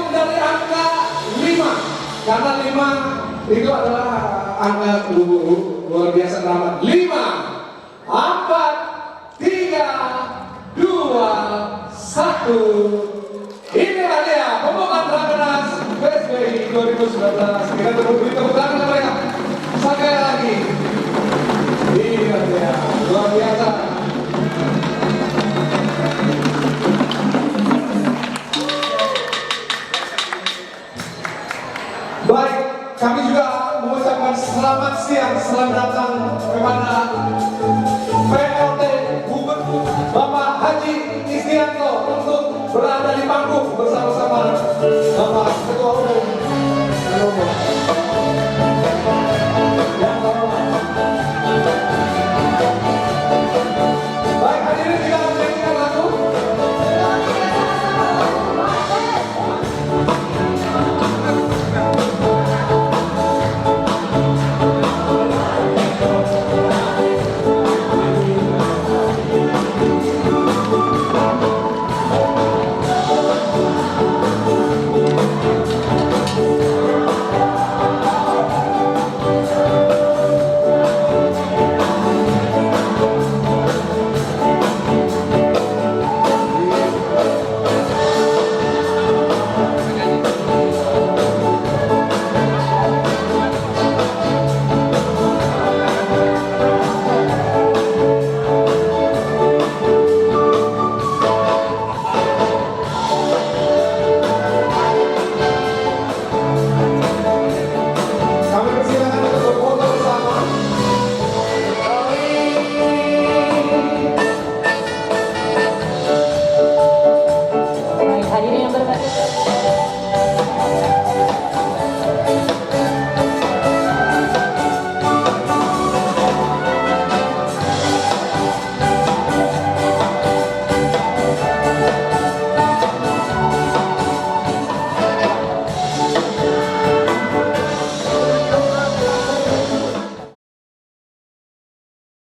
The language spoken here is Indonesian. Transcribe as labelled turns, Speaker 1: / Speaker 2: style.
Speaker 1: dari angka 5, karena 5 itu adalah angka luar biasa drama. 5, 4, 3, 2, 1. Inilah dia pembukaan Rakernas PSBI 2019. Kita beri tepuk tangan mereka sekali lagi. Inilah dia luar biasa. Baik, kami juga mengucapkan selamat siang, selamat datang kepada PLT Gubernur Bapak Haji Istianto untuk berada di panggung bersama-sama Bapak Ketua Umum